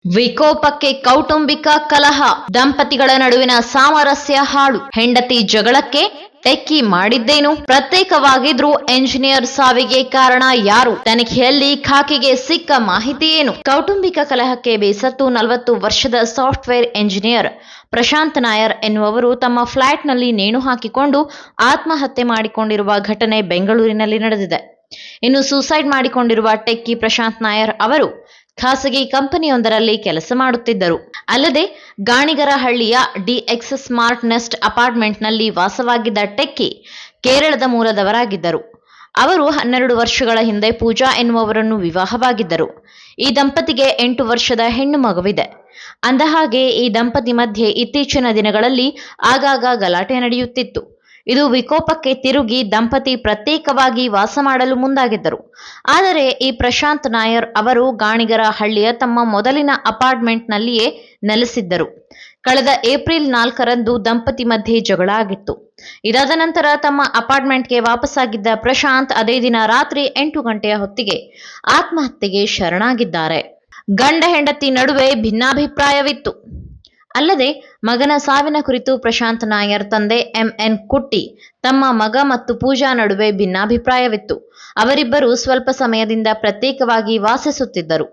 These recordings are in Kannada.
ವಿಕೋಪಕ್ಕೆ ಕೌಟುಂಬಿಕ ಕಲಹ, ದಂಪತಿಗಳ ನಡುವಿನ ಸಾಮರಸ್ಯ ಹಾಳು. ಹೆಂಡತಿ ಜಗಳಕ್ಕೆ ಟೆಕ್ಕಿ ಮಾಡಿದ್ದೇನು? ಪ್ರತ್ಯೇಕವಾಗಿದ್ರೂ ಎಂಜಿನಿಯರ್ ಸಾವಿಗೆ ಕಾರಣ ಯಾರು? ತನಿಖೆಯಲ್ಲಿ ಖಾಕಿಗೆ ಸಿಕ್ಕ ಮಾಹಿತಿ ಏನು? ಕೌಟುಂಬಿಕ ಕಲಹಕ್ಕೆ ಬೇಸತ್ತು 40 ವರ್ಷದ ಸಾಫ್ಟ್ವೇರ್ ಎಂಜಿನಿಯರ್ ಪ್ರಶಾಂತ್ ನಾಯರ್ ಎನ್ನುವವರು ತಮ್ಮ ಫ್ಲಾಟ್ನಲ್ಲಿ ನೇಣು ಹಾಕಿಕೊಂಡು ಆತ್ಮಹತ್ಯೆ ಮಾಡಿಕೊಂಡಿರುವ ಘಟನೆ ಬೆಂಗಳೂರಿನಲ್ಲಿ ನಡೆದಿದೆ. ಇನ್ನು ಸೂಸೈಡ್ ಮಾಡಿಕೊಂಡಿರುವ ಟೆಕ್ಕಿ ಪ್ರಶಾಂತ್ ನಾಯರ್ ಅವರು ಖಾಸಗಿ ಕಂಪನಿಯೊಂದರಲ್ಲಿ ಕೆಲಸ ಮಾಡುತ್ತಿದ್ದರು. ಅಲ್ಲದೆ ಗಾಣಿಗರಹಳ್ಳಿಯ ಡಿಎಕ್ಸ್ ಸ್ಮಾರ್ಟ್ ನೆಸ್ಟ್ ಅಪಾರ್ಟ್ಮೆಂಟ್ನಲ್ಲಿ ವಾಸವಾಗಿದ್ದ ಟೆಕ್ಕಿ ಕೇರಳದ ಮೂಲದವರಾಗಿದ್ದರು. ಅವರು 12 ವರ್ಷಗಳ ಹಿಂದೆ ಪೂಜಾ ಎನ್ನುವವರನ್ನು ವಿವಾಹವಾಗಿದ್ದರು. ಈ ದಂಪತಿಗೆ 8 ವರ್ಷದ ಹೆಣ್ಣು ಮಗುವಿದೆ. ಅಂದಹಾಗೆ ಈ ದಂಪತಿ ಮಧ್ಯೆ ಇತ್ತೀಚಿನ ದಿನಗಳಲ್ಲಿ ಆಗಾಗ ಗಲಾಟೆ ನಡೆಯುತ್ತಿತ್ತು. ಇದು ವಿಕೋಪಕ್ಕೆ ತಿರುಗಿ ದಂಪತಿ ಪ್ರತ್ಯೇಕವಾಗಿ ವಾಸ ಮಾಡಲು ಮುಂದಾಗಿದ್ದರು. ಆದರೆ ಈ ಪ್ರಶಾಂತ್ ನಾಯರ್ ಅವರು ಗಾಣಿಗರ ಹಳ್ಳಿಯ ತಮ್ಮ ಮೊದಲಿನ ಅಪಾರ್ಟ್ಮೆಂಟ್ನಲ್ಲಿಯೇ ನೆಲೆಸಿದ್ದರು. ಕಳೆದ ಏಪ್ರಿಲ್ 4ರಂದು ದಂಪತಿ ಮಧ್ಯೆ ಜಗಳ ಆಗಿತ್ತು. ಇದಾದ ನಂತರ ತಮ್ಮ ಅಪಾರ್ಟ್ಮೆಂಟ್ಗೆ ವಾಪಸ್ಸಾಗಿದ್ದ ಪ್ರಶಾಂತ್ ಅದೇ ದಿನ ರಾತ್ರಿ 8 ಗಂಟೆಯ ಹೊತ್ತಿಗೆ ಆತ್ಮಹತ್ಯೆಗೆ ಶರಣಾಗಿದ್ದಾರೆ. ಗಂಡ ಹೆಂಡತಿ ನಡುವೆ ಭಿನ್ನಾಭಿಪ್ರಾಯವಿತ್ತು. ಅಲ್ಲದೆ ಮಗನ ಸಾವಿನ ಕುರಿತು ಪ್ರಶಾಂತ್ ನಾಯರ್ ತಂದೆ ಎಂಎನ್ ಕುಟ್ಟಿ ತಮ್ಮ ಮಗ ಮತ್ತು ಪೂಜಾ ನಡುವೆ ಭಿನ್ನಾಭಿಪ್ರಾಯವಿತ್ತು. ಅವರಿಬ್ಬರು ಸ್ವಲ್ಪ ಸಮಯದಿಂದ ಪ್ರತ್ಯೇಕವಾಗಿ ವಾಸಿಸುತ್ತಿದ್ದರು.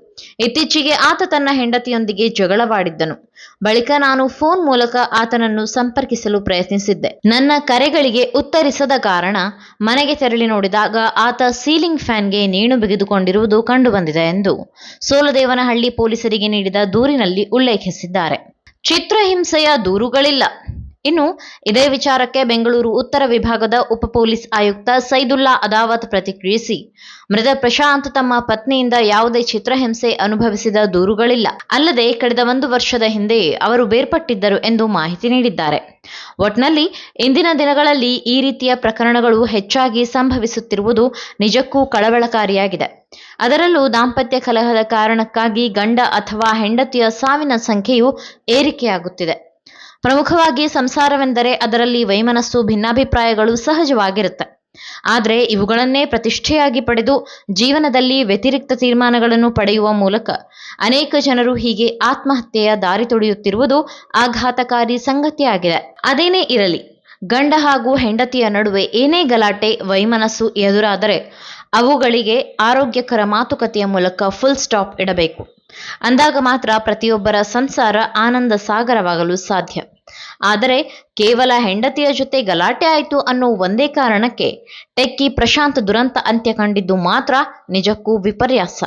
ಇತ್ತೀಚೆಗೆ ಆತ ತನ್ನ ಹೆಂಡತಿಯೊಂದಿಗೆ ಜಗಳವಾಡಿದ್ದನು. ಬಳಿಕ ನಾನು ಫೋನ್ ಮೂಲಕ ಆತನನ್ನು ಸಂಪರ್ಕಿಸಲು ಪ್ರಯತ್ನಿಸಿದ್ದೆ. ನನ್ನ ಕರೆಗಳಿಗೆ ಉತ್ತರಿಸದ ಕಾರಣ ಮನೆಗೆ ತೆರಳಿ ನೋಡಿದಾಗ ಆತ ಸೀಲಿಂಗ್ ಫ್ಯಾನ್ಗೆ ನೇಣು ಬಿಗಿದುಕೊಂಡಿರುವುದು ಕಂಡುಬಂದಿದೆ ಎಂದು ಸೋಲದೇವನಹಳ್ಳಿ ಪೊಲೀಸರಿಗೆ ನೀಡಿದ ದೂರಿನಲ್ಲಿ ಉಲ್ಲೇಖಿಸಿದ್ದಾರೆ. ಚಿತ್ರಹಿಂಸೆಯ ದೂರುಗಳಿಲ್ಲ. ಇನ್ನು ಇದೇ ವಿಚಾರಕ್ಕೆ ಬೆಂಗಳೂರು ಉತ್ತರ ವಿಭಾಗದ ಉಪ ಪೊಲೀಸ್ ಆಯುಕ್ತ ಸೈದುಲ್ಲಾ ಅದಾವತ್ ಪ್ರತಿಕ್ರಿಯಿಸಿ, ಮೃತ ಪ್ರಶಾಂತ್ ತಮ್ಮ ಪತ್ನಿಯಿಂದ ಯಾವುದೇ ಚಿತ್ರಹಿಂಸೆ ಅನುಭವಿಸಿದ ದೂರುಗಳಿಲ್ಲ. ಅಲ್ಲದೆ ಕಳೆದ 1 ವರ್ಷದ ಹಿಂದೆಯೇ ಅವರು ಬೇರ್ಪಟ್ಟಿದ್ದರು ಎಂದು ಮಾಹಿತಿ ನೀಡಿದ್ದಾರೆ. ಒಟ್ನಲ್ಲಿ ಇಂದಿನ ದಿನಗಳಲ್ಲಿ ಈ ರೀತಿಯ ಪ್ರಕರಣಗಳು ಹೆಚ್ಚಾಗಿ ಸಂಭವಿಸುತ್ತಿರುವುದು ನಿಜಕ್ಕೂ ಕಳವಳಕಾರಿಯಾಗಿದೆ. ಅದರಲ್ಲೂ ದಾಂಪತ್ಯ ಕಲಹದ ಕಾರಣಕ್ಕಾಗಿ ಗಂಡ ಅಥವಾ ಹೆಂಡತಿಯ ಸಾವಿನ ಸಂಖ್ಯೆಯು ಏರಿಕೆಯಾಗುತ್ತಿದೆ. ಪ್ರಮುಖವಾಗಿ ಸಂಸಾರವೆಂದರೆ ಅದರಲ್ಲಿ ವೈಮನಸ್ಸು, ಭಿನ್ನಾಭಿಪ್ರಾಯಗಳು ಸಹಜವಾಗಿರುತ್ತೆ. ಆದರೆ ಇವುಗಳನ್ನೇ ಪ್ರತಿಷ್ಠೆಯಾಗಿ ಪಡೆದು ಜೀವನದಲ್ಲಿ ವ್ಯತಿರಿಕ್ತ ತೀರ್ಮಾನಗಳನ್ನು ಪಡೆಯುವ ಮೂಲಕ ಅನೇಕ ಜನರು ಹೀಗೆ ಆತ್ಮಹತ್ಯೆಯ ದಾರಿ ತುಳಿಯುತ್ತಿರುವುದು ಆಘಾತಕಾರಿ ಸಂಗತಿಯಾಗಿದೆ. ಅದೇನೇ ಇರಲಿ, ಗಂಡ ಹಾಗೂ ಹೆಂಡತಿಯ ನಡುವೆ ಏನೇ ಗಲಾಟೆ, ವೈಮನಸ್ಸು ಎದುರಾದರೆ ಅವುಗಳಿಗೆ ಆರೋಗ್ಯಕರ ಮಾತುಕತೆಯ ಮೂಲಕ ಫುಲ್ ಸ್ಟಾಪ್ ಇಡಬೇಕು. ಅಂದಾಗ ಮಾತ್ರ ಪ್ರತಿಯೊಬ್ಬರ ಸಂಸಾರ ಆನಂದ ಸಾಗರವಾಗಲು ಸಾಧ್ಯ. ಆದರೆ ಕೇವಲ ಹೆಂಡತಿಯ ಜೊತೆ ಗಲಾಟೆ ಆಯಿತು ಅನ್ನೋ ಒಂದೇ ಕಾರಣಕ್ಕೆ ಟೆಕ್ಕಿ ಪ್ರಶಾಂತ್ ದುರಂತ ಅಂತ್ಯ ಕಂಡಿದ್ದು ಮಾತ್ರ ನಿಜಕ್ಕೂ ವಿಪರ್ಯಾಸ.